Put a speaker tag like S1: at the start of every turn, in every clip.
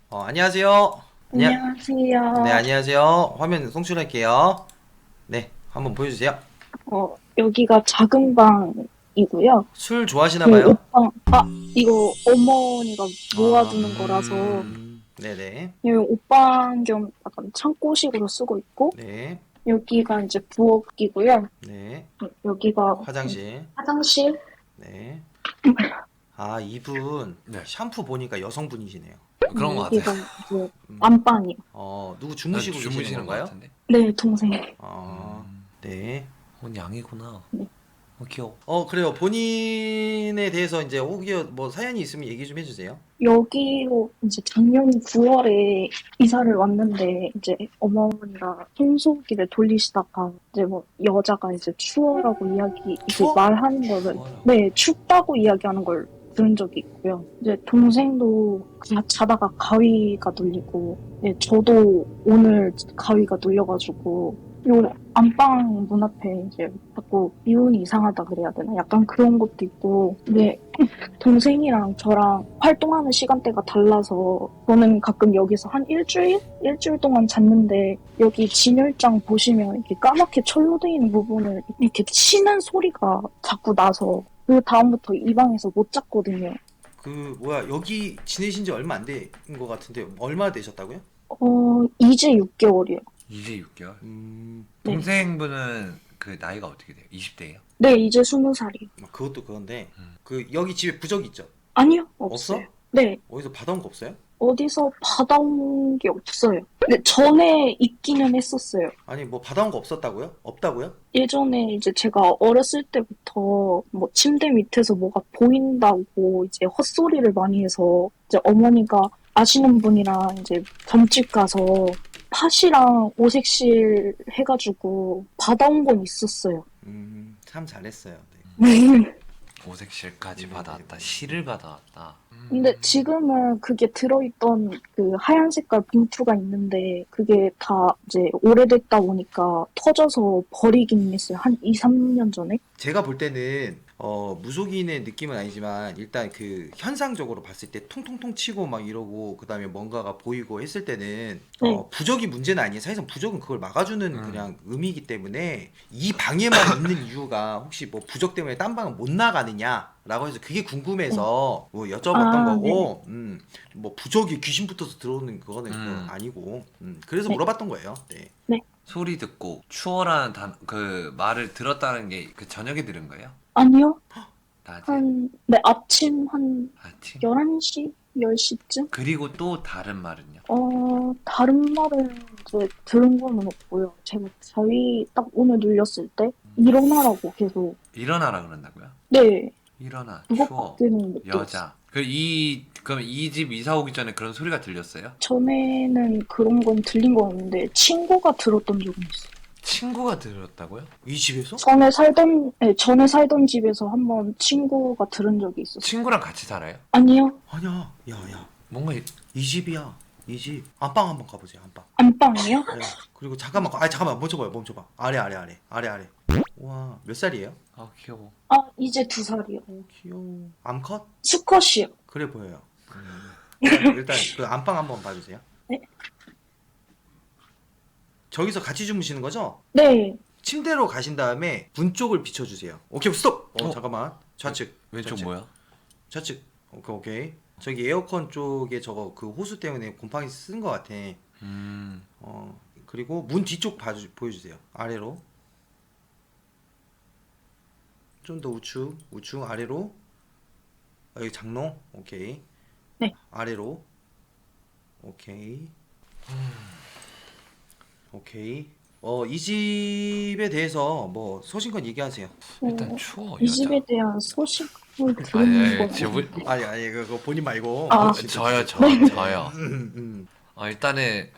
S1: 안녕하세요. 네,
S2: 안녕하세요.
S1: 안녕하세요. 화면 송출할게요. 네, 한번 보여주세요.
S2: 여기가 작은 방이고요.
S1: 술 좋아하시나
S2: 그
S1: 봐요?
S2: 이거 어머니가
S1: 아,
S2: 모아두는 거라서
S1: 네네.
S2: 여기 옷방 겸 약간 창고식으로 쓰고 있고,
S1: 네,
S2: 여기가 이제 부엌이고요.
S1: 네.
S2: 여기가
S1: 화장실.
S2: 화장실.
S1: 네. 아, 이분
S3: 네,
S1: 샴푸 보니까 여성분이시네요.
S3: 그런 것 같아요.
S2: 여기가 이제
S1: 음,
S2: 안방이요.
S1: 누구 주무시고 계시는
S3: 주무시는 것
S1: 건가요?
S3: 같은데.
S2: 네, 동생.
S1: 네.
S3: 양이구나.
S2: 네.
S3: 귀여워.
S1: 그래요. 본인에 대해서 이제 혹시 뭐 사연이 있으면 얘기 좀 해주세요.
S2: 여기로 이제 작년 9월에 이사를 왔는데 이제 어머니가 청소기를 돌리시다가 이제 뭐 여자가 이제 추워라고 이제
S1: 추워?
S2: 말하는 거를
S3: 추워라고.
S2: 네 춥다고 이야기하는 걸 들은 적이 있고요. 이제 동생도 그냥 자다가 가위가 눌리고 네, 저도 오늘 가위가 눌려가지고 요 안방 문 앞에 이제 자꾸 기운이 이상하다 그래야 되나 약간 그런 것도 있고 근데 동생이랑 저랑 활동하는 시간대가 달라서 저는 가끔 여기서 한 일주일? 일주일 동안 잤는데 여기 진열장 보시면 이렇게 까맣게 철로되어 있는 부분을 이렇게 치는 소리가 자꾸 나서 그 다음부터 이 방에서 못 잤거든요.
S1: 여기 지내신 지 얼마 안 된 것 같은데, 얼마 되셨다고요?
S2: 이제 6개월이요.
S3: 이제 6개월.
S2: 네.
S3: 동생분은 그 나이가 어떻게 돼요? 20대예요?
S2: 네, 이제 20살이요.
S1: 그것도 그런데, 여기 집에 부적 있죠?
S2: 아니요, 없어요.
S1: 없어?
S2: 네,
S1: 어디서 받아온 거 없어요?
S2: 어디서 받아온 게 없어요. 근데 전에 있기는 했었어요.
S1: 아니, 뭐 받아온 거 없었다고요? 없다고요?
S2: 예전에 이제 제가 어렸을 때부터 뭐 침대 밑에서 뭐가 보인다고 이제 헛소리를 많이 해서 이제 어머니가 아시는 분이랑 이제 점집 가서 팥이랑 오색실 해가지고 받아온 건 있었어요.
S1: 참 잘했어요.
S3: 오색실까지
S1: 네.
S3: 받아왔다. 실을 받아왔다.
S2: 근데 지금은 그게 들어있던 그 하얀 색깔 봉투가 있는데 그게 다 이제 오래됐다 보니까 터져서 버리긴 했어요. 한 2, 3년 전에.
S1: 제가 볼 때는 무속인의 느낌은 아니지만 일단 그 현상적으로 봤을 때 통통통 치고 막 이러고 그다음에 뭔가가 보이고 했을 때는
S2: 네.
S1: 부적이 문제는 아니에요. 사실상 부적은 그걸 막아주는
S3: 음.
S1: 그냥 의미이기 때문에 이 방에만 있는 이유가 혹시 뭐 부적 때문에 딴 방은 못 나가느냐라고 해서 그게
S2: 네.
S1: 궁금해서 뭐 여쭤봤던
S2: 아, 네네.
S1: 거고 뭐 부적이 귀신 붙어서 들어오는 그거는 그거
S3: 음.
S1: 아니고 그래서
S2: 네.
S1: 물어봤던 거예요. 네.
S2: 네.
S3: 소리 듣고 추워라는 그 말을 들었다는 게 그 저녁에 들은 거예요?
S2: 아니요.
S3: 낮에?
S2: 네, 아침 한
S3: 아침?
S2: 11시? 10시쯤?
S3: 그리고 또 다른 말은요?
S2: 다른 말은 이제 들은 거는 없고요. 제가 자위 딱 오늘 눌렸을 때 일어나라고 계속.
S3: 일어나라 그런다고요?
S2: 네,
S3: 일어나, 추워,
S2: 그것밖에는 못 들었어요.
S3: 여자. 그럼 이 집 이사 오기 전에 그런 소리가 들렸어요?
S2: 전에는 그런 건 들린 거 없는데 친구가 들었던 적은 있어요.
S3: 친구가 들었다고요?
S1: 이 집에서?
S2: 전에 살던 집에서 한번 친구가 들은 적이 있었어요.
S3: 친구랑 같이 살아요?
S2: 아니요,
S1: 아니야. 야.
S3: 뭔가
S1: 이 집이야. 이 집. 안방 한번 가보세요. 안방.
S2: 안방이요?
S1: 네. 그리고 잠깐만. 멈춰봐. 아래. 와, 몇 살이에요?
S3: 귀여워.
S2: 이제 2살이요.
S1: 귀여워. 암컷?
S2: 수컷이요.
S1: 그래 보여요. 일단 그 안방 한번 봐주세요.
S2: 네?
S1: 저기서 같이 주무시는 거죠?
S2: 네,
S1: 침대로 가신 다음에 문 쪽을 비춰주세요. 오케이, 스톱!
S3: 어?
S1: 잠깐만. 좌측.
S3: 왼쪽
S1: 좌측.
S3: 뭐야?
S1: 좌측. 오케이. 저기 에어컨 쪽에 저거 그 호수 때문에 곰팡이 쓴 것 같아.
S3: 음,
S1: 그리고 문 뒤쪽 보여주세요. 아래로. 좀 더 우측 아래로. 여기 장롱. 오케이.
S2: 네.
S1: 아래로. 오케이. 오케이. 이 집에 대해서 뭐 소신껏 얘기하세요.
S3: 일단
S2: 어,
S3: 추워,
S2: 이
S3: 여자.
S2: 집에 대한 소식을 들은 건
S3: 지금
S2: 아닌데.
S1: 아니 그거 본인 말고.
S2: 아,
S3: 저요.
S1: 음, 음.
S3: 일단은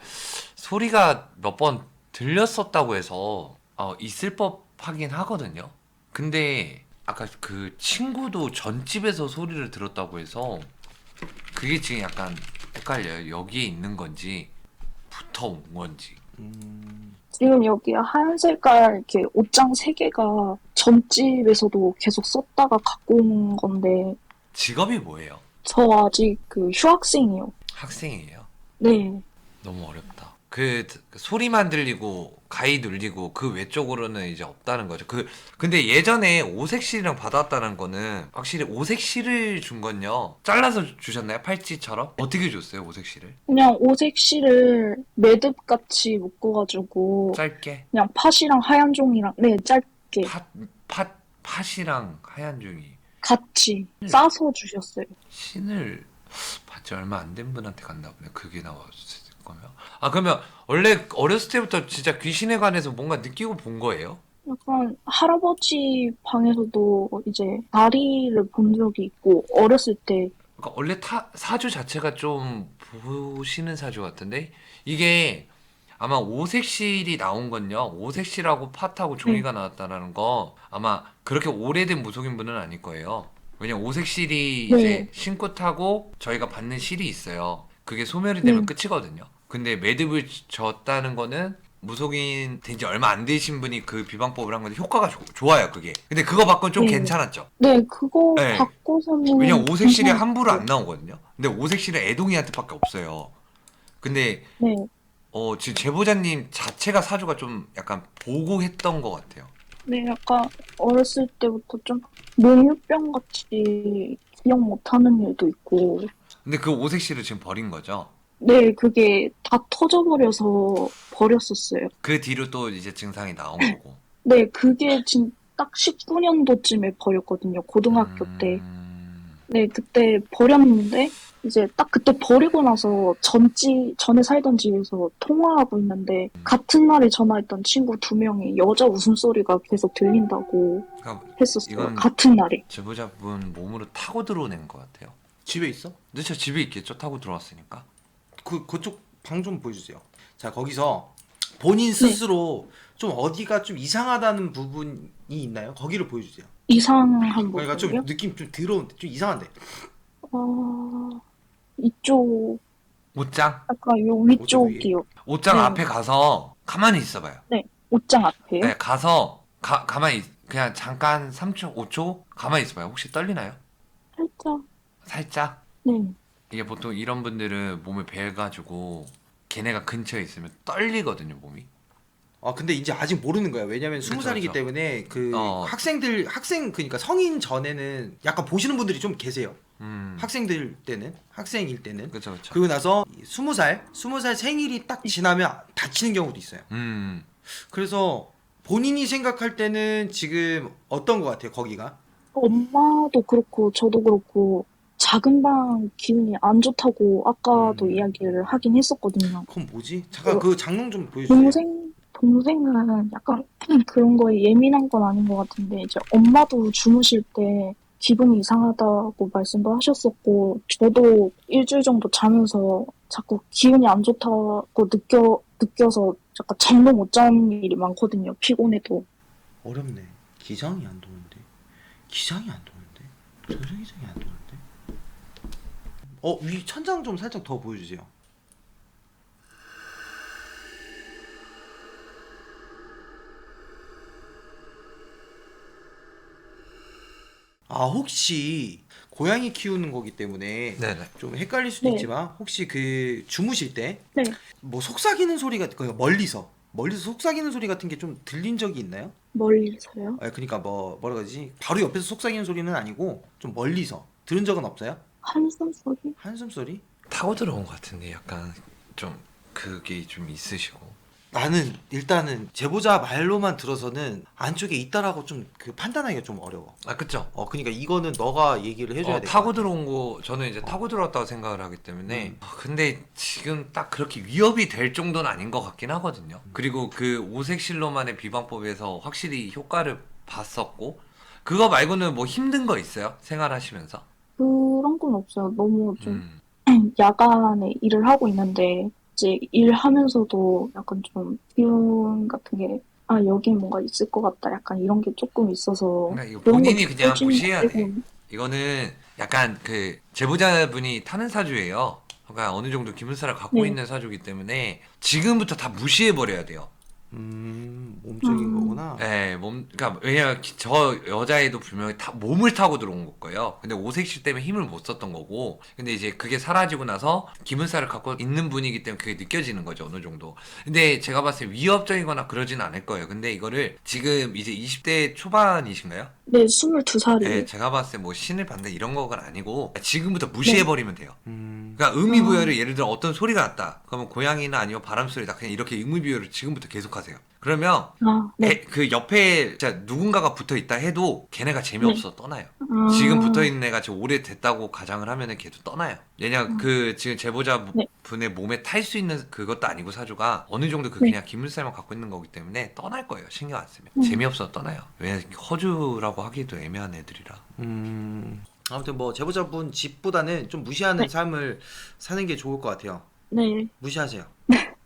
S3: 소리가 몇 번 들렸었다고 해서 있을 법 하긴 하거든요. 근데 아까 그 친구도 전집에서 소리를 들었다고 해서 그게 지금 약간 헷갈려요. 여기에 있는 건지 붙어 온 건지.
S2: 지금 여기 하얀 색깔 이렇게 옷장 3개가 전집에서도 계속 썼다가 갖고 온 건데,
S3: 직업이 뭐예요?
S2: 저 아직 그 휴학생이요.
S3: 학생이에요.
S2: 네.
S3: 너무 어렵다. 그 소리만 들리고 가위 눌리고 그 외적으로는 이제 없다는 거죠. 근데 예전에 오색실이랑 받았다는 거는 확실히 오색실을 준 건요. 잘라서 주셨나요? 팔찌처럼? 어떻게 줬어요, 오색실을?
S2: 그냥 오색실을 매듭같이 묶어가지고
S3: 짧게?
S2: 그냥 팥이랑 하얀 종이랑 네 짧게
S3: 팥이랑 하얀 종이.
S2: 같이 싸서 주셨어요.
S3: 신을 받지 얼마 안 된 분한테 갔나 보네. 그게 나왔을 거면. 아, 그러면 원래 어렸을 때부터 진짜 귀신에 관해서 뭔가 느끼고 본 거예요?
S2: 약간 할아버지 방에서도 이제 다리를 본 적이 있고 어렸을 때
S3: 그러니까 원래 사주 자체가 좀 보시는 사주 같은데 이게 아마 오색실이 나온 건요. 오색실하고 팥하고 종이가 나왔다라는 거 아마 그렇게 오래된 무속인 분은 아닐 거예요. 왜냐면 오색실이 이제
S2: 네.
S3: 신고 타고 저희가 받는 실이 있어요. 그게 소멸이 되면
S2: 네.
S3: 끝이거든요. 근데 매듭을 졌다는 거는 무속인 된 지 얼마 안 되신 분이 그 비방법을 한 건데 효과가 좋아요, 그게. 근데 그거 받고는 좀
S2: 네.
S3: 괜찮았죠.
S2: 네, 그거
S3: 네.
S2: 받고서는
S3: 왜냐면 오색실이
S2: 괜찮았어요.
S3: 함부로 안 나오거든요. 근데 오색실은 애동이한테밖에 없어요. 근데
S2: 네.
S3: 지금 제보자님 자체가 사주가 좀 약간 보고 했던 것 같아요.
S2: 네, 약간 어렸을 때부터 좀 몽유병 같이 기억 못하는 일도 있고
S3: 근데 그 오색실을 지금 버린 거죠.
S2: 네, 그게 다 터져버려서 버렸었어요.
S3: 그 뒤로 또 이제 증상이 나온 거고.
S2: 네, 그게 지금 딱 19년도쯤에 버렸거든요. 고등학교 때. 네, 그때 버렸는데, 이제 딱 그때 버리고 나서 전에 살던 집에서 통화하고 있는데, 같은 날에 전화했던 친구 2명이 여자 웃음소리가 계속 들린다고
S3: 그러니까
S2: 했었어요.
S3: 이건
S2: 같은 날에.
S3: 제보자분 몸으로 타고 들어오는 것 같아요.
S1: 집에 있어?
S3: 근데 저 집에 있겠죠. 타고 들어왔으니까.
S1: 그쪽 방 좀 보여주세요. 자, 거기서 본인 스스로 좀 어디가 좀 이상하다는 부분이 있나요? 거기를 보여주세요.
S2: 이상한
S1: 그러니까 좀
S2: 부분이요?
S1: 느낌 좀 더러운데 좀 이상한데.
S2: 이쪽,
S3: 옷장?
S2: 약간 요
S1: 오쪽 위에.
S2: 위쪽이요.
S3: 옷장
S2: 네.
S3: 앞에 가서 가만히 있어봐요.
S2: 네, 옷장 앞에요?
S3: 네, 가서 가만히 그냥 잠깐 3초, 5초 가만히 있어봐요. 혹시 떨리나요?
S2: 살짝,
S3: 살짝?
S2: 네.
S3: 이게 보통 이런 분들은 몸을 베가지고 걔네가 근처에 있으면 떨리거든요, 몸이.
S1: 근데 이제 아직 모르는 거야. 왜냐면
S3: 그쵸,
S1: 20살이기
S3: 그쵸.
S1: 때문에 그
S3: 어.
S1: 학생 그러니까 성인 전에는 약간 보시는 분들이 좀 계세요. 학생일 때는.
S3: 그쵸, 그쵸.
S1: 그리고 나서 20살 생일이 딱 지나면 다치는 경우도 있어요. 그래서 본인이 생각할 때는 지금 어떤 것 같아요, 거기가?
S2: 엄마도 그렇고 저도 그렇고 작은 방 기운이 안 좋다고 아까도 이야기를 하긴 했었거든요.
S1: 그건 뭐지? 잠깐
S2: 어,
S1: 그 장롱 좀 보여주세요.
S2: 동생은 약간 그런 거에 예민한 건 아닌 것 같은데 이제 엄마도 주무실 때 기분이 이상하다고 말씀도 하셨었고 저도 일주일 정도 자면서 자꾸 기운이 안 좋다고 느껴서 약간 잠도 못 자는 일이 많거든요. 피곤해도.
S1: 어렵네. 기장이 안 도는데. 기장이 안 도는데. 도저히 기장이 안 도는데. 위 천장 좀 살짝 더 보여주세요. 혹시 고양이 키우는 거기 때문에
S3: 네네.
S1: 좀 헷갈릴 수도
S2: 네.
S1: 있지만 혹시 그 주무실 때
S2: 네.
S1: 뭐 속삭이는 소리가 멀리서 속삭이는 소리 같은 게 좀 들린 적이 있나요?
S2: 멀리서요?
S1: 그러니까 뭐라 그러지? 바로 옆에서 속삭이는 소리는 아니고 좀 멀리서 들은 적은 없어요?
S2: 한숨 소리?
S1: 한숨 소리?
S3: 타고 들어온 것 같은데 약간 좀 그게 좀 있으시고.
S1: 나는 일단은 제보자 말로만 들어서는 안쪽에 있다라고 좀 그 판단하기가 좀 어려워.
S3: 아, 그쵸.
S1: 그러니까 이거는 너가 얘기를 해줘야 돼.
S3: 타고 들어온 거 저는 이제 타고 들어왔다고 생각을 하기 때문에 근데 지금 딱 그렇게 위협이 될 정도는 아닌 것 같긴 하거든요. 그리고 그 오색실로만의 비방법에서 확실히 효과를 봤었고 그거 말고는 뭐 힘든 거 있어요? 생활하시면서?
S2: 그런 건 없어요. 너무 좀
S3: 음.
S2: 야간에 일을 하고 있는데 이제 일하면서도 약간 좀 기운 같은 게 여기 뭔가 있을 것 같다. 약간 이런 게 조금 있어서
S3: 그러니까 이거
S2: 그런 거
S3: 본인이 그냥
S2: 느껴지는
S3: 무시해야
S2: 거
S3: 돼.
S2: 빼고는.
S3: 이거는 약간 그 제보자분이 타는 사주예요. 그러니까 어느 정도 기문사를 갖고
S2: 네.
S3: 있는 사주이기 때문에 지금부터 다 무시해 버려야 돼요.
S1: 몸적인 거구나.
S3: 네, 그러니까 왜냐면 저 여자애도 분명히 몸을 타고 들어온 거예요. 근데 오색실 때문에 힘을 못 썼던 거고, 근데 이제 그게 사라지고 나서 기문사를 갖고 있는 분이기 때문에 그게 느껴지는 거죠, 어느 정도. 근데 제가 봤을 때 위협적이거나 그러진 않을 거예요. 근데 이거를 지금 이제 20대 초반이신가요?
S2: 네,
S3: 네,
S2: 22살이에요.
S3: 제가 봤을 때 뭐 신을 받는 이런 거가 아니고 지금부터 무시해버리면 돼요.
S1: 음.
S3: 그러니까 의미부여를 예를 들어 어떤 소리가 났다. 그러면 고양이나 아니면 바람소리다. 그냥 이렇게 의미부여를 지금부터 계속하세요. 그러면
S2: 아, 네.
S3: 그 옆에 진짜 누군가가 붙어 있다 해도 걔네가 재미없어 떠나요.
S2: 아,
S3: 지금 붙어 있는 애가 지금 오래됐다고 가정을 하면은 걔도 떠나요. 왜냐 그 지금 제보자
S2: 네.
S3: 분의 몸에 탈 수 있는 그것도 아니고 사주가 어느 정도 그
S2: 네.
S3: 그냥 기물살만 갖고 있는 거기 때문에 떠날 거예요. 신경 안 쓰면 재미없어 떠나요. 왜냐 허주라고 하기도 애매한 애들이라.
S1: 아무튼 뭐 제보자분 집보다는 좀 무시하는
S2: 네.
S1: 삶을 사는 게 좋을 것 같아요.
S2: 네.
S1: 무시하세요.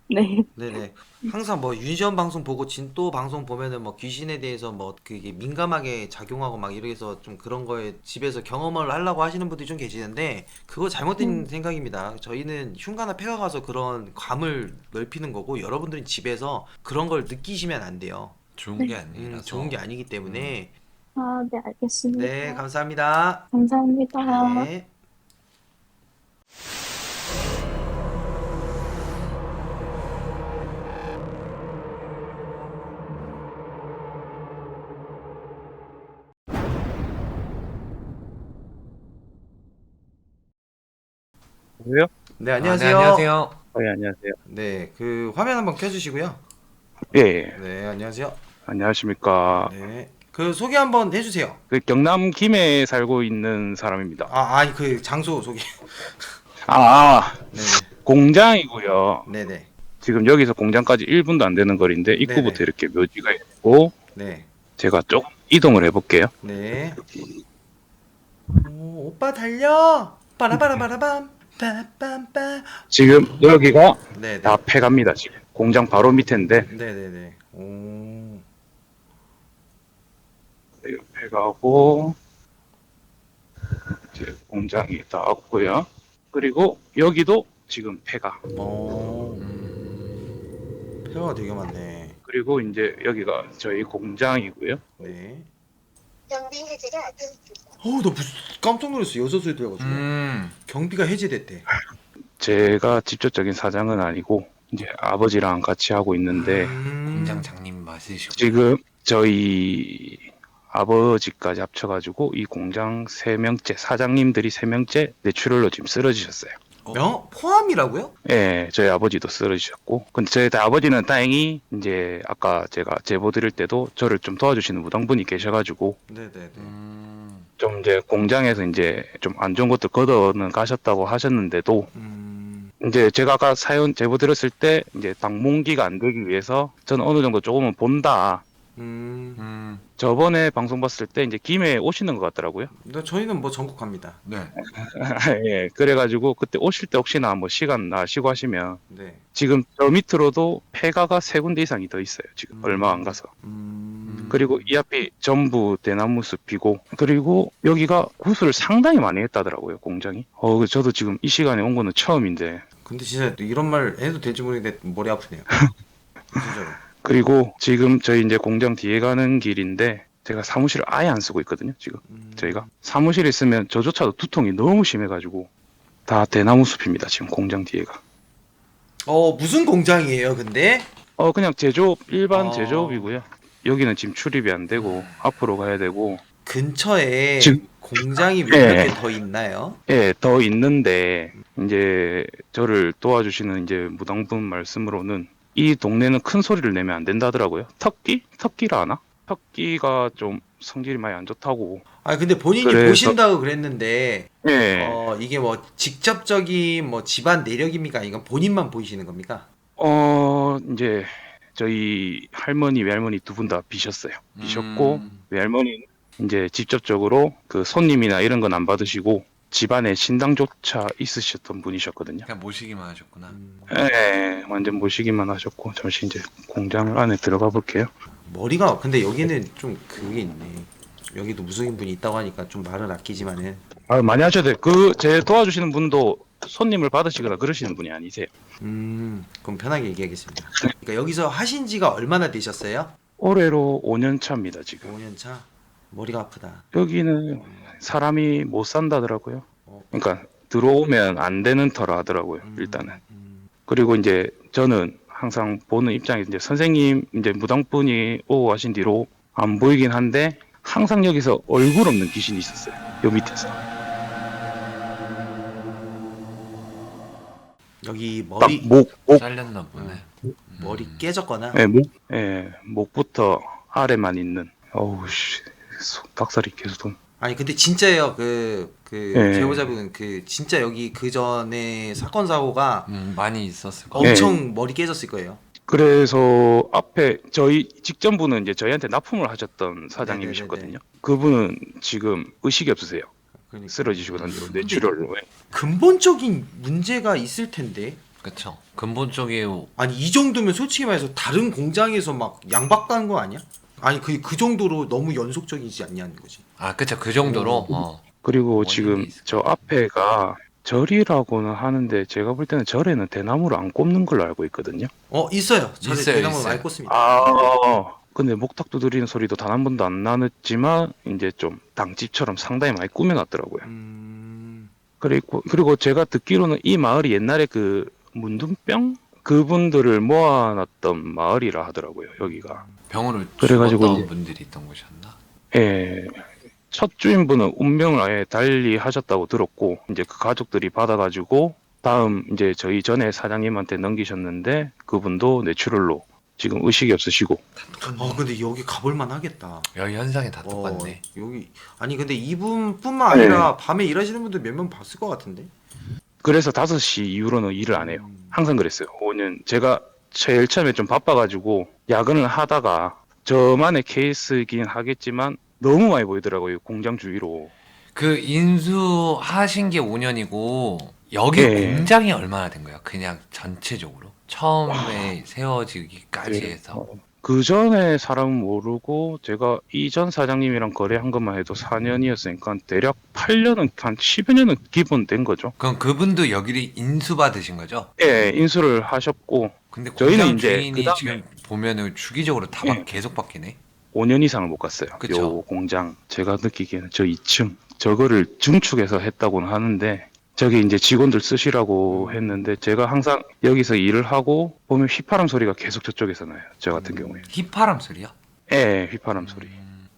S2: 네.
S1: 네네. 항상 뭐 윤시원 방송 보고 진또 방송 보면은 뭐 귀신에 대해서 뭐 그게 민감하게 작용하고 막 이래서 좀 그런 거에 집에서 경험을 하려고 하시는 분들이 좀 계시는데 그거 잘못된 생각입니다. 저희는 흉가나 폐가 가서 그런 감을 넓히는 거고 여러분들은 집에서 그런 걸 느끼시면 안 돼요.
S3: 좋은 게 아니라서.
S1: 좋은 게 아니기 때문에
S2: 아, 네, 알겠습니다.
S1: 네, 감사합니다.
S2: 감사합니다.
S1: 네.
S4: 왜요?
S1: 네,
S3: 아,
S1: 안녕하세요.
S3: 네, 안녕하세요.
S4: 예, 안녕하세요.
S1: 네, 그 화면 한번 켜주시고요.
S4: 예, 예.
S1: 네, 안녕하세요.
S4: 안녕하십니까.
S1: 네, 그 소개 한번 해주세요.
S4: 그 경남 김해에 살고 있는 사람입니다.
S1: 아니 그 장소 소개.
S4: 아,
S1: 네네,
S4: 공장이고요.
S1: 네네,
S4: 지금 여기서 공장까지 1분도 안 되는 거리인데 입구부터
S1: 네네.
S4: 이렇게 묘지가 있고
S1: 네,
S4: 제가 좀 이동을 해볼게요.
S1: 네. 오, 오빠 달려. 빠라바라바라밤. 빰빰빰.
S4: 지금 여기가
S1: 네네,
S4: 다 폐가입니다. 지금 공장 바로 밑인데
S1: 네네네. 오,
S4: 폐가고 이제 공장이 다 없고요. 그리고 여기도 지금 폐가.
S1: 오, 폐가 되게 많네.
S4: 그리고 이제 여기가 저희 공장이고요.
S1: 네.
S5: 경비 해제가 되었습니다.
S1: 나 무슨 깜짝 놀랐어. 여섯 소리 들어가지고. 경비가 해제됐대.
S4: 제가 직접적인 사장은 아니고 이제 아버지랑 같이 하고 있는데
S3: 공장장님 맞으시고.
S4: 지금 저희 아버지까지 합쳐가지고 이 공장 3명째 사장님들이 3명째 뇌출혈로 지금 쓰러지셨어요.
S1: 포함이라고요?
S4: 예, 저희 아버지도 쓰러지셨고 근데 저희 아버지는 다행히 이제 아까 제가 제보 드릴 때도 저를 좀 도와주시는 무당분이 계셔가지고
S1: 네네네.
S4: 좀 이제 공장에서 이제 좀 안 좋은 것들 걷어는 가셨다고 하셨는데도 이제 제가 아까 사연 제보 드렸을 때 이제 당몽기가 안 되기 위해서 저는 어느 정도 조금은 본다. 저번에 방송 봤을 때 이제 김해에 오시는 것 같더라고요.
S1: 저희는 뭐 전국 갑니다.
S3: 네.
S4: 예, 그래가지고 그때 오실 때 혹시나 뭐 시간 나시고 하시면
S1: 네.
S4: 지금 저 밑으로도 폐가가 3군데 이상이 더 있어요. 지금 얼마 안 가서. 그리고 이 앞이 전부 대나무 숲이고 그리고 여기가 구슬을 상당히 많이 했다더라고요 공장이. 저도 지금 이 시간에 온 거는 처음인데.
S1: 근데 진짜 이런 말 해도 될지 모르겠는데 머리 아프네요. 진짜로.
S4: 그리고 지금 저희 이제 공장 뒤에 가는 길인데 제가 사무실을 아예 안 쓰고 있거든요 지금. 저희가 사무실에 있으면 저조차도 두통이 너무 심해가지고 다 대나무 숲입니다 지금 공장 뒤에가.
S1: 무슨 공장이에요, 근데?
S4: 그냥 제조업 일반
S1: 어.
S4: 제조업이고요. 여기는 지금 출입이 안 되고 앞으로 가야 되고.
S1: 근처에
S4: 지금-
S1: 공장이 몇
S4: 예.
S1: 개 더 있나요?
S4: 예, 더 있는데 이제 저를 도와주시는 이제 무당분 말씀으로는 이 동네는 큰 소리를 내면 안 된다더라고요. 터끼라 하나? 터끼가 좀 성질이 많이 안 좋다고.
S1: 근데 본인이
S4: 그래서-
S1: 보신다고 그랬는데,
S4: 예.
S1: 이게 뭐 직접적인 뭐 집안 내력입니까? 아니면 본인만 보이시는 겁니까?
S4: 이제 저희 할머니, 외할머니 두 분 다 비셨어요. 비셨고 외할머니는 이제 직접적으로 그 손님이나 이런 건 안 받으시고 집안에 신당조차 있으셨던 분이셨거든요.
S3: 그냥 모시기만 하셨구나.
S4: 예, 완전 모시기만 하셨고 잠시 이제 공장 안에 들어가 볼게요.
S1: 머리가, 근데 여기는 좀 그게 있네. 여기도 무속인 분이 있다고 하니까 좀 말을 아끼지만은.
S4: 많이 하셔야 돼요. 제 도와주시는 분도 손님을 받으시거나 그러시는 분이 아니세요.
S1: 그럼 편하게 얘기하겠습니다. 그러니까 여기서 하신 지가 얼마나 되셨어요?
S4: 올해로 5년 차입니다 지금.
S1: 5년 차. 머리가 아프다.
S4: 여기는 사람이 못 산다더라고요.
S1: 어.
S4: 그러니까 들어오면 안 되는 터라 하더라고요. 일단은. 그리고 이제 저는 항상 보는 입장에서 이제 선생님 이제 무당분이 오고 가신 뒤로 안 보이긴 한데 항상 여기서 얼굴 없는 귀신이 있었어요. 요 밑에서.
S1: 여기
S4: 딱
S1: 머리
S3: 잘렸나 보네.
S1: 머리 깨졌거나
S4: 목부터 아래만 있는. 어우 씨. 닭살이 계속 돈.
S1: 아니 근데 진짜예요. 그
S4: 예.
S1: 제보자분 그 진짜 여기 그 전에 사건 사고가
S3: 많이 있었을 거예요.
S1: 엄청 머리 깨졌을 거예요.
S4: 그래서 앞에 저희 직전분은 이제 저희한테 납품을 하셨던 사장님이셨거든요. 그분은 지금 의식이 없으세요.
S1: 그러니까.
S4: 쓰러지시고 난 뒤로 뇌출혈로.
S1: 근본적인 문제가 있을 텐데.
S3: 그쵸. 근본적인
S1: 아니 이 정도면 솔직히 말해서 다른 공장에서 막 양박가는 거 아니야? 아니 그 정도로 너무 연속적이지 않냐는 거지.
S3: 그쵸. 그 정도로.
S4: 그리고
S3: 원인이
S4: 지금
S3: 있을
S4: 저 앞에가 절이라고는 하는데 제가 볼 때는 절에는 대나무를 안 꼽는 걸로 알고 있거든요.
S1: 있어요. 저는
S3: 있어요,
S1: 대나무
S3: 있어요.
S1: 많이 꽂습니다.
S4: 근데 목탁 두드리는 소리도 단 한 번도 안 나눴지만 이제 좀 당집처럼 상당히 많이 꾸며놨더라고요. 그리고 제가 듣기로는 이 마을이 옛날에 그 문둥병 그분들을 모아놨던 마을이라 하더라고요. 여기가.
S3: 병으로
S4: 그래가지고
S3: 죽었던
S4: 이제-
S3: 분들이 있던 곳이었나?
S4: 예. 첫 주인분은 운명을 아예 달리 하셨다고 들었고 이제 그 가족들이 받아가지고 다음 이제 저희 전에 사장님한테 넘기셨는데 그분도 뇌출혈로 지금 의식이 없으시고.
S1: 근데 여기 가볼만 하겠다.
S3: 여기 현상이 다 똑같네.
S1: 여기 아니 근데 이분뿐만 아니라 밤에 일하시는 분들 몇 명 봤을 것 같은데.
S4: 그래서 5시 이후로는 일을 안 해요. 항상 그랬어요. 5년. 제가 제일 처음에 좀 바빠가지고 야근을 하다가 저만의 케이스이긴 하겠지만 너무 많이 보이더라고요. 공장 주위로.
S3: 그 인수하신 게 5년이고 여기
S4: 네.
S3: 공장이 얼마나 된 거야? 그냥 전체적으로 처음에 세워지기까지 해서.
S4: 그 전에 사람은 모르고 제가 이전 사장님이랑 거래한 것만 해도 4년이었으니까 대략 8년은 한 10여 년은 기본 된 거죠.
S3: 그럼 그분도 여기를 인수받으신 거죠?
S4: 예, 인수를 하셨고
S3: 근데
S4: 저희는
S3: 공장
S4: 이제
S3: 주인이
S4: 그다음에-
S3: 지금 보면은 주기적으로 다
S4: 예.
S3: 계속 바뀌네.
S4: 5년 이상을 못 갔어요.
S3: 그쵸.
S4: 요 공장 제가 느끼기에는 저 2층 저거를 증축해서 했다고는 하는데 저기 이제 직원들 쓰시라고 했는데 제가 항상 여기서 일을 하고 보면 휘파람 소리가 계속 저쪽에서 나요. 저 같은 경우에.
S3: 휘파람 소리야?
S4: 예, 휘파람 소리.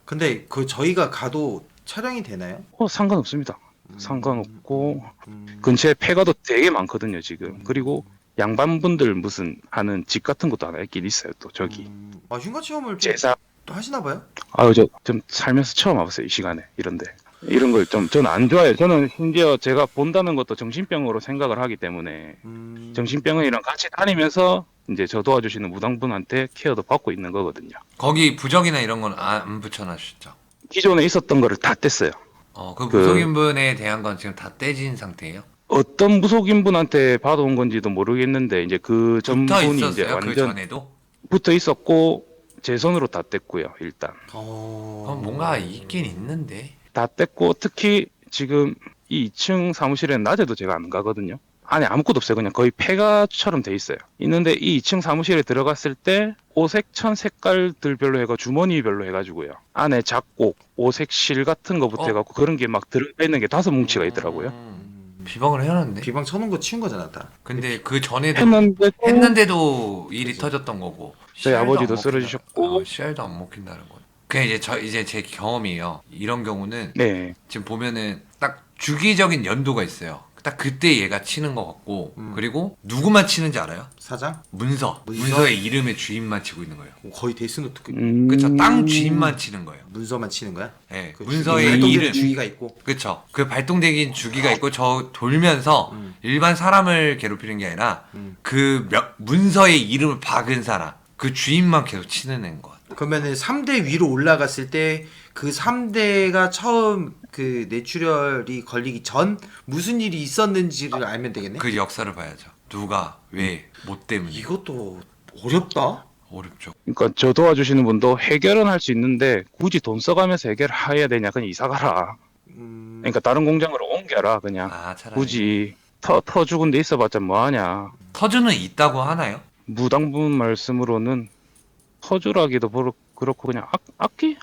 S1: 근데 그 저희가 가도 촬영이 되나요?
S4: 상관없습니다. 상관없고
S1: 음.
S4: 근처에 폐가도 되게 많거든요, 지금. 그리고 양반분들 무슨 하는 집 같은 것도 하나 있긴 있어요, 또 저기.
S1: 흉가 체험을 좀
S4: 제사.
S1: 또 하시나 봐요?
S4: 저 좀 살면서 처음 와봤어요, 이 시간에. 이런데. 이런 걸 좀 저는 안 좋아해요. 저는 심지어 제가 본다는 것도 정신병으로 생각을 하기 때문에 정신병원이랑 같이 다니면서 이제 저 도와주시는 무당분한테 케어도 받고 있는 거거든요.
S3: 거기 부적이나 이런 건 안 붙여놨었죠?
S4: 기존에 있었던 거를 다 뗐어요.
S3: 그
S4: 그-
S3: 무속인분에 대한 건 지금 다 떼진 상태예요?
S4: 어떤 무속인분한테 받아온 건지도 모르겠는데 이제 그
S3: 붙어
S4: 전분이 이제
S3: 있었어요? 그
S4: 완전
S3: 전에도?
S4: 붙어 있었고 제 손으로 다 뗐고요. 일단
S3: 그럼 뭔가 있긴 있는데.
S4: 다 뗐고 특히 지금 이 2층 사무실에는 낮에도 제가 안 가거든요. 안에 아무것도 없어요. 그냥 거의 폐가처럼 돼 있어요. 있는데 이 2층 사무실에 들어갔을 때 오색 천 색깔들별로 해가 주머니별로 해가지고요. 안에 작곡, 오색 실 같은 거부터 해갖고 그런 게 막 들어가 있는 게 5뭉치가 있더라고요.
S3: 비방을 해놨네.
S1: 비방 쳐놓은 거 치운 거잖아, 다.
S3: 근데 그 전에도
S4: 했는데도
S3: 일이 터졌던 거고.
S4: 저희
S3: 씨알도
S4: 아버지도
S3: 안 먹힌다.
S4: 쓰러지셨고.
S3: 씨알도 안 먹힌다는 거. 그냥 이제 제 경험이에요. 이런 경우는
S4: 네.
S3: 지금 보면은 딱 주기적인 연도가 있어요. 딱 그때 얘가 치는 것 같고 그리고 누구만 치는지 알아요?
S1: 사장?
S3: 문서.
S1: 문서?
S3: 문서의 이름의 주인만 치고 있는 거예요.
S1: 거의 데스노트
S3: 그쵸? 땅 주인만 치는 거예요.
S1: 문서만 치는 거야?
S3: 네,
S1: 그
S3: 문서의
S1: 발동되는
S3: 이름.
S1: 주기가 있고.
S3: 그쵸. 그 발동되긴 주기가 있고 저 돌면서 일반 사람을 괴롭히는 게 아니라 그 문서의 이름을 박은 사람 그 주인만 계속 치는 애인 것 같아요.
S1: 그러면은 3대 위로 올라갔을 때 그 3대가 처음 그 뇌출혈이 걸리기 전 무슨 일이 있었는지를 알면 되겠네?
S3: 그 역사를 봐야죠. 누가 왜 뭐 때문에.
S1: 이것도 어렵다?
S3: 어렵죠.
S4: 그러니까 저 도와주시는 분도 해결은 할 수 있는데 굳이 돈 써가면서 해결해야 되냐 그냥 이사 가라. 그러니까 다른 공장으로 옮겨라 그냥.
S3: 차라리.
S4: 굳이 터 죽은 데 있어봤자 뭐하냐.
S3: 터주는 있다고 하나요?
S4: 무당분 말씀으로는 터주라기도 그렇고 그냥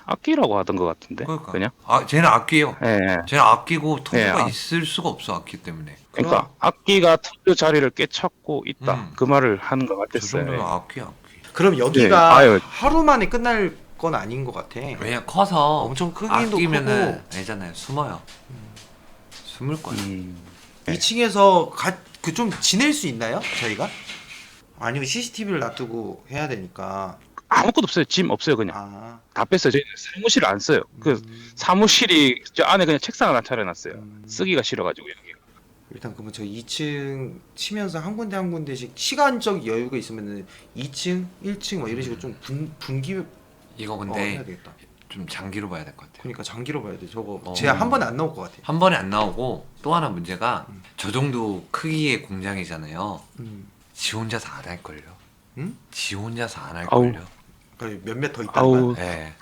S4: 악기라고 하던 것 같은데.
S3: 그러니까.
S4: 그냥.
S3: 아, 쟤는 악기예요.
S4: 예. 예.
S3: 쟤는 악기고 터주가
S4: 예,
S3: 있을 수가 없어, 악기 때문에.
S4: 그러니까 악기가 터주 자리를 꿰찼고 있다.
S3: 음.
S4: 그 말을 하는 것
S3: 저
S4: 같았어요.
S3: 정도면 악기.
S1: 그럼
S4: 네,
S1: 여기가
S4: 아유.
S1: 하루 만에 끝날 건 아닌 것 같아.
S3: 왜냐 커서
S1: 엄청 크기도
S3: 아끼면은
S1: 크고.
S3: 알잖아요. 숨어요. 숨을 거야.
S1: 2층에서 그 좀 지낼 수 있나요? 저희가? 아니면 CCTV를 놔두고 해야 되니까.
S4: 아무것도 없어요. 짐 없어요. 그냥
S1: 아.
S4: 다 뺐어요. 저희는 사무실을 안 써요. 그 사무실이 저 안에 그냥 책상 하나 차려놨어요. 쓰기가 싫어가지고 여기.
S1: 일단 그러면 저 2층 치면서 한 군데 한 군데씩 시간적 여유가 있으면은 2층, 1층 뭐 이런 식으로 좀 분기
S3: 이거
S1: 해야
S3: 근데
S1: 되겠다.
S3: 좀 장기로 봐야 될 것 같아요.
S1: 그러니까 장기로 봐야 돼. 저거
S3: 어.
S1: 제가 한 번에 안 나올 것 같아.
S3: 한 번에 안 나오고 또 하나 문제가 저 정도 크기의 공장이잖아요. 지 혼자서 안 할걸요.
S1: 응?
S3: 지 혼자서 안 할걸요.
S1: 그러니까 몇몇 더 있다는
S4: 아우.
S1: 거야.
S3: 네.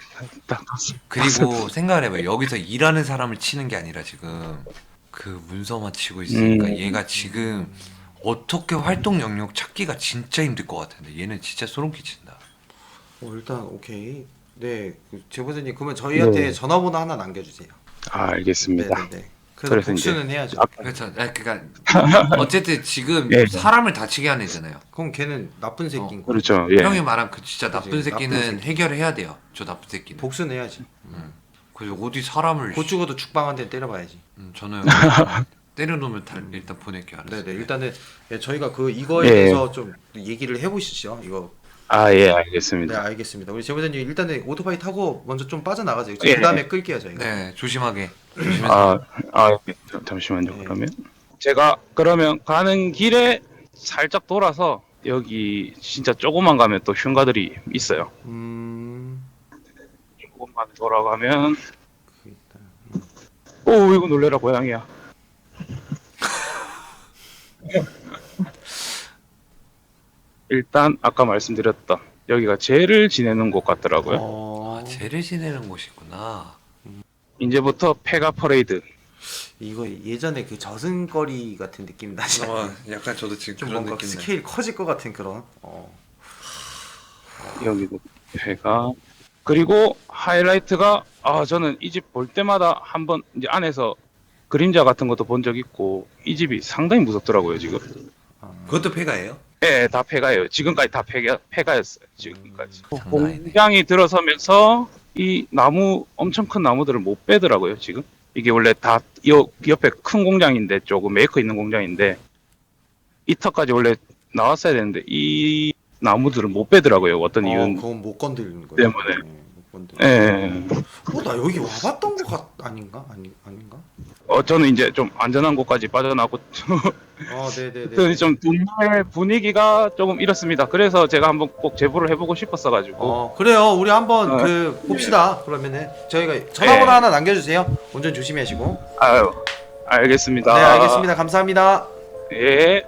S4: 딱
S3: 그리고 생각을 해봐요. 여기서 일하는 사람을 치는 게 아니라 지금 그 문서만 치고 있으니까 얘가 지금 어떻게 활동 영역 찾기가 진짜 힘들 것 같은데 얘는 진짜 소름 끼친다.
S1: 일단 오케이. 네, 그 제보자님 그러면 저희한테
S4: 네.
S1: 전화번호 하나 남겨주세요.
S4: 알겠습니다.
S1: 네네네. 그래서
S4: 그래서
S1: 복수는 해야죠.
S3: 그렇죠. 그러니까 어쨌든 지금
S4: 예.
S3: 사람을 다치게 하는 애잖아요.
S1: 그럼 걔는 나쁜 새끼인 거.
S4: 그렇죠. 예.
S3: 형이 말한 그 진짜 나쁜
S1: 그치,
S3: 새끼는
S1: 나쁜 새끼.
S3: 해결해야 돼요. 저 나쁜 새끼는.
S1: 복수는 해야지.
S3: 그래서 어디 사람을
S1: 곧 죽어도 죽방한테 때려봐야지.
S3: 저는 때려놓으면 일단 보낼게요. 알았어요.
S1: 네네. 일단은 예, 저희가 그 이거에
S4: 예.
S1: 대해서 좀 얘기를 해보시죠. 이거.
S4: 예,
S1: 네,
S4: 알겠습니다.
S1: 알겠습니다. 우리 제보자님 일단은 오토바이 타고 먼저 좀 빠져나가세요.
S4: 예.
S1: 그 다음에 끌게요 저희가.
S3: 네, 조심하게. 조심해서.
S4: 잠시만요.
S1: 예.
S4: 그러면 제가 그러면 가는 길에 살짝 돌아서 여기 진짜 조금만 가면 또 흉가들이 있어요. 조금만 돌아가면
S1: 그 있다.
S4: 오 이거 놀래라 고양이야. 일단 아까 말씀드렸던 여기가 죄를 지내는 곳 같더라고요.
S3: 아, 죄를 지내는 곳이구나.
S4: 이제부터 폐가 퍼레이드.
S1: 이거 예전에 그 저승거리 같은 느낌 나지?
S3: 약간 저도 지금
S1: 좀 뭔가 스케일 커질 것 같은 그런.
S4: 여기도 폐가. 그리고 하이라이트가 저는 이 집 볼 때마다 한번 이제 안에서 그림자 같은 것도 본 적 있고 이 집이 상당히 무섭더라고요 지금.
S3: 그것도 폐가예요?
S4: 네, 다 폐가예요. 지금까지 다 폐가였어요. 지금까지.
S3: 장난 아니네.
S4: 공장이 들어서면서 이 나무 엄청 큰 나무들을 못 빼더라고요. 지금 이게 원래 다 옆에 큰 공장인데 조금 메이커 있는 공장인데 이 턱까지 원래 나왔어야 되는데 이 나무들을 못 빼더라고요. 어떤 이유는
S1: 그건 못 건드리는 거예요.
S4: 때문에.
S1: 못 건드리는.
S4: 예.
S1: 나 여기 와봤던 것 아닌가? 아닌가?
S4: 저는 이제 좀 안전한 곳까지 빠져나고
S1: 네네네.
S4: 좀 동네 분위기가 조금 이렇습니다. 그래서 제가 한번 꼭 제보를 해보고 싶었어가지고.
S1: 그래요. 우리 한번
S4: 어.
S1: 그 봅시다. 그러면은 저희가 전화번호
S4: 네.
S1: 하나 남겨주세요. 운전 조심히 하시고.
S4: 아유, 알겠습니다.
S1: 네, 알겠습니다. 감사합니다.
S4: 예.